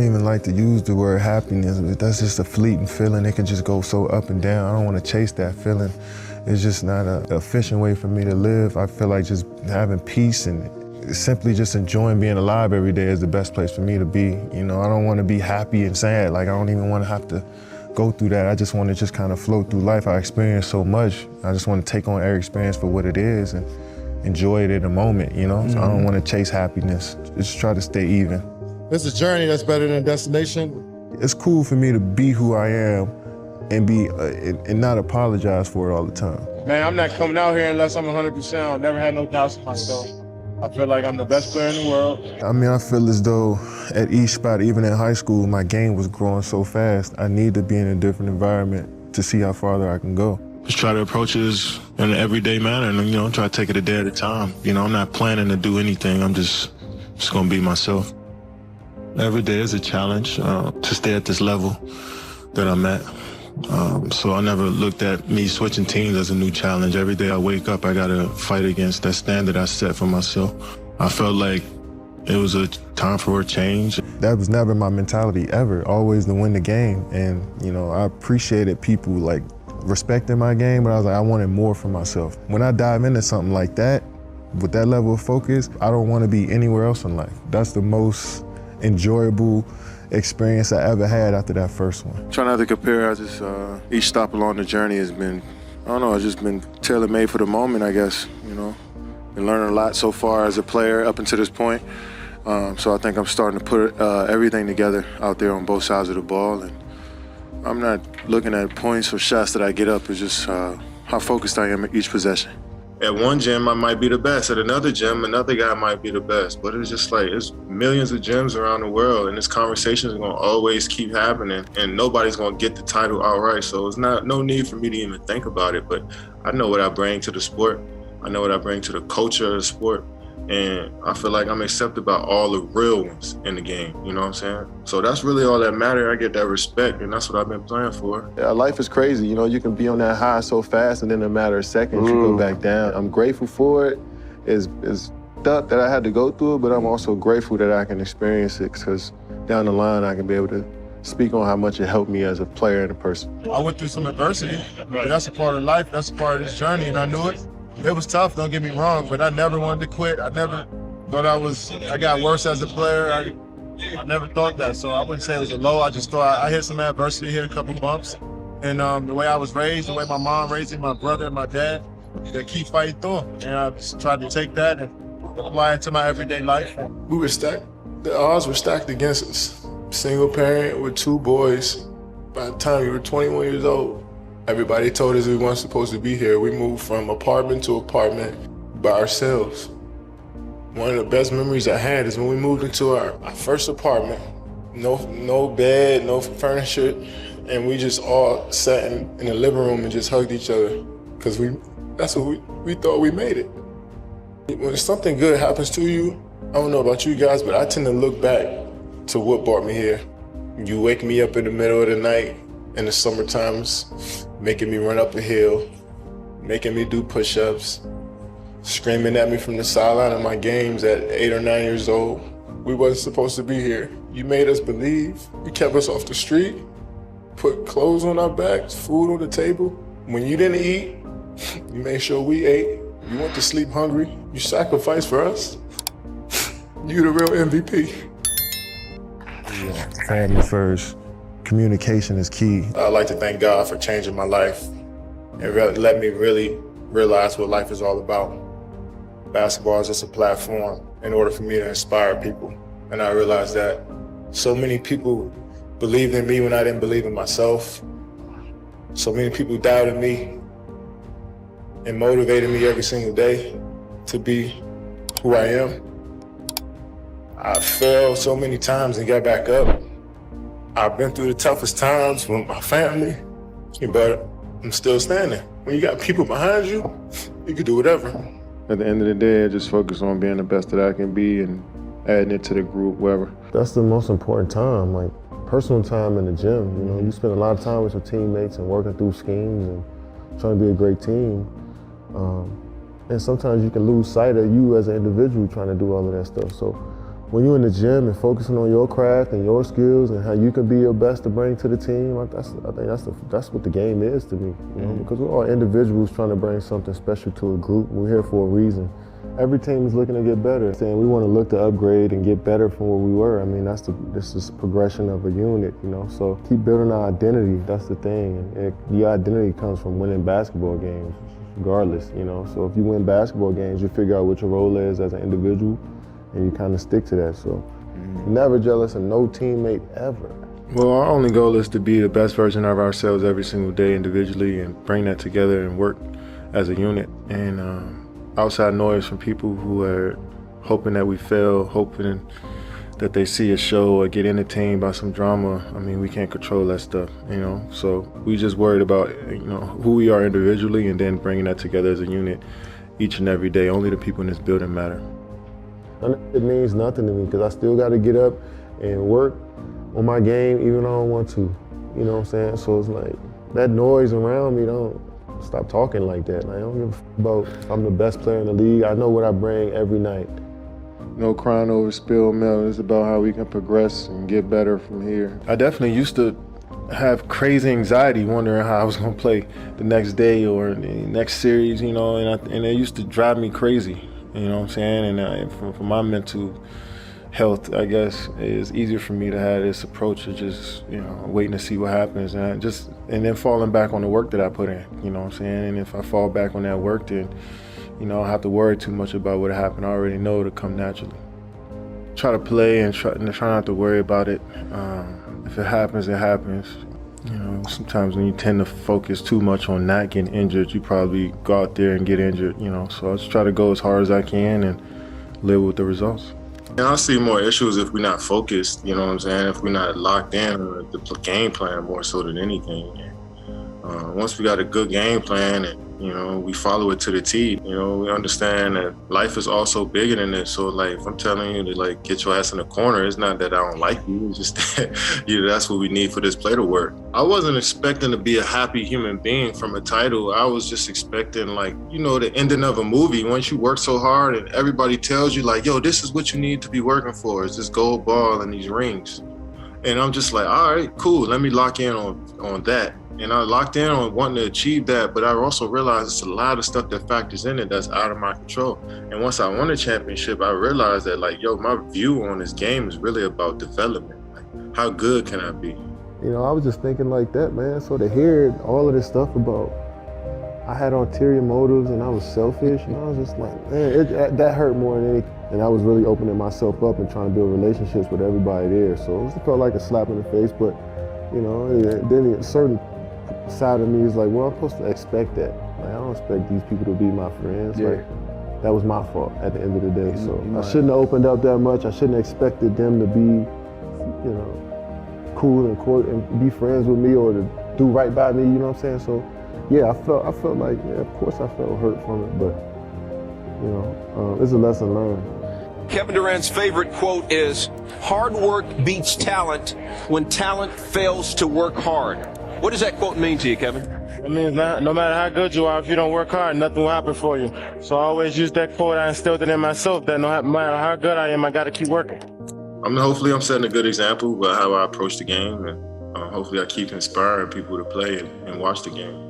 don't even like to use the word happiness. That's just a fleeting feeling. It can just go so up and down. I don't want to chase that feeling. It's just not an efficient way for me to live. I feel like just having peace and simply just enjoying being alive every day is the best place for me to be. You know, I don't want to be happy and sad. Like, I don't even want to have to go through that. I just want to just kind of float through life. I experience so much. I just want to take on every experience for what it is and enjoy it in the moment, you know? So I don't want to chase happiness. Just try to stay even. It's a journey that's better than a destination. It's cool for me to be who I am and be and not apologize for it all the time. Man, I'm not coming out here unless I'm 100%. I've never had no doubts in myself. I feel like I'm the best player in the world. I mean, I feel as though at each spot, even in high school, my game was growing so fast. I need to be in a different environment to see how farther I can go. Just try to approach it in an everyday manner and, you know, try to take it a day at a time. You know, I'm not planning to do anything. I'm just gonna be myself. Every day is a challenge to stay at this level that I'm at. So I never looked at me switching teams as a new challenge. Every day I wake up, I gotta fight against that standard I set for myself. I felt like it was a time for a change. That was never my mentality ever, always to win the game. And, you know, I appreciated people like respecting my game, but I was like, I wanted more for myself. When I dive into something like that, with that level of focus, I don't want to be anywhere else in life. That's the most enjoyable experience I ever had after that first one. Try not to compare. I just each stop along the journey has been, I don't know, it's just been tailor-made for the moment, I guess. You know, been learning a lot so far as a player up until this point. So I think I'm starting to put everything together out there on both sides of the ball, and I'm not looking at points or shots that I get up. It's just how focused I am at each possession. At one gym, I might be the best. At another gym, another guy might be the best. But it's just like, it's millions of gyms around the world, and this conversation is gonna always keep happening, and nobody's gonna get the title outright. So it's no need for me to even think about it. But I know what I bring to the sport. I know what I bring to the culture of the sport. And I feel like I'm accepted by all the real ones in the game, you know what I'm saying? So that's really all that matters. I get that respect, and that's what I've been playing for. Yeah, life is crazy. You know, you can be on that high so fast, and then in a matter of seconds, you go back down. I'm grateful for it. It's tough that I had to go through it, but I'm also grateful that I can experience it, because down the line, I can be able to speak on how much it helped me as a player and a person. I went through some adversity, but that's a part of life. That's a part of this journey, and I knew it. It was tough, don't get me wrong, but I never wanted to quit. I never thought I got worse as a player. I never thought that, so I wouldn't say it was a low. I just thought I hit some adversity, hit a couple bumps. And the way I was raised, the way my mom raised me, my brother and my dad, they keep fighting through. And I just tried to take that and apply it to my everyday life. We were stacked. The odds were stacked against us. Single parent with 2 boys. By the time we were 21 years old, everybody told us we weren't supposed to be here. We moved from apartment to apartment by ourselves. One of the best memories I had is when we moved into our first apartment. No bed, no furniture, and we just all sat in the living room and just hugged each other, because that's what we thought we made it. When something good happens to you, I don't know about you guys, but I tend to look back to what brought me here. You wake me up in the middle of the night in the summer times, making me run up a hill, making me do push-ups, screaming at me from the sideline of my games at 8 or 9 years old. We wasn't supposed to be here. You made us believe. You kept us off the street, put clothes on our backs, food on the table. When you didn't eat, you made sure we ate. You went to sleep hungry. You sacrificed for us. You the real MVP. Yeah, family first. Communication is key. I'd like to thank God for changing my life and let me really realize what life is all about. Basketball is just a platform in order for me to inspire people. And I realized that so many people believed in me when I didn't believe in myself. So many people doubted me and motivated me every single day to be who I am. I failed so many times and got back up. I've been through the toughest times with my family, but I'm still standing. When you got people behind you, you can do whatever. At the end of the day, I just focus on being the best that I can be and adding it to the group, wherever. That's the most important time, like personal time in the gym. You know, you spend a lot of time with your teammates and working through schemes and trying to be a great team. And sometimes you can lose sight of you as an individual trying to do all of that stuff. So when you're in the gym and focusing on your craft and your skills and how you can be your best to bring to the team, I think that's what the game is to me. You know, because we're all individuals trying to bring something special to a group. We're here for a reason. Every team is looking to get better. Saying we want to look to upgrade and get better from where we were. I mean, this is progression of a unit, you know. So keep building our identity. That's the thing. And your identity comes from winning basketball games, regardless, you know. So if you win basketball games, you figure out what your role is as an individual, and you kind of stick to that. So never jealous of no teammate ever. Well, our only goal is to be the best version of ourselves every single day individually and bring that together and work as a unit. And outside noise from people who are hoping that we fail, hoping that they see a show or get entertained by some drama. I mean, we can't control that stuff, you know? So we just worried about, you know, who we are individually and then bringing that together as a unit each and every day. Only the people in this building matter. It means nothing to me because I still got to get up and work on my game even though I don't want to. You know what I'm saying? So it's like that noise around me, don't stop talking like that. Like, I don't give a about if I'm the best player in the league. I know what I bring every night. No crying over spilled milk. It's about how we can progress and get better from here. I definitely used to have crazy anxiety wondering how I was going to play the next day or the next series, you know, and it used to drive me crazy. You know what I'm saying? And for my mental health, I guess, it's easier for me to have this approach of just, you know, waiting to see what happens and then falling back on the work that I put in, you know what I'm saying? And if I fall back on that work, then, you know, I don't have to worry too much about what happened. I already know it'll come naturally. Try to play and try not to worry about it. If it happens, it happens. You know, sometimes when you tend to focus too much on not getting injured, you probably go out there and get injured, you know. So I just try to go as hard as I can and live with the results. And I see more issues if we're not focused, you know what I'm saying? If we're not locked in on the game plan more so than anything. Once we got a good game plan and, you know, we follow it to the T, you know, we understand that life is also bigger than this. So, like, if I'm telling you to, like, get your ass in the corner, it's not that I don't like you. It's just that, you know, that's what we need for this play to work. I wasn't expecting to be a happy human being from a title. I was just expecting, like, you know, the ending of a movie. Once you work so hard and everybody tells you, like, yo, this is what you need to be working for, is this gold ball and these rings. And I'm just like, all right, cool. Let me lock in on that. And I locked in on wanting to achieve that, but I also realized it's a lot of stuff that factors in it that's out of my control. And once I won a championship, I realized that, like, yo, my view on this game is really about development. Like, how good can I be? You know, I was just thinking like that, man. So to hear all of this stuff about I had ulterior motives and I was selfish, and I was just like, man, that hurt more than anything. And I was really opening myself up and trying to build relationships with everybody there. So it just felt like a slap in the face, but, you know, then a certain side of me is like, well, I'm supposed to expect that. Like, I don't expect these people to be my friends. Yeah. Like, that was my fault at the end of the day. So I shouldn't have opened up that much. I shouldn't have expected them to be, you know, cool and be friends with me or to do right by me, you know what I'm saying? So yeah, I felt like, yeah, of course I felt hurt from it, but, you know, it's a lesson learned. Kevin Durant's favorite quote is, hard work beats talent when talent fails to work hard. What does that quote mean to you, Kevin? It means no matter how good you are, if you don't work hard, nothing will happen for you. So I always use that quote. I instilled it in myself that no matter how good I am, I got to keep working. Hopefully I'm setting a good example about how I approach the game, and hopefully I keep inspiring people to play and watch the game.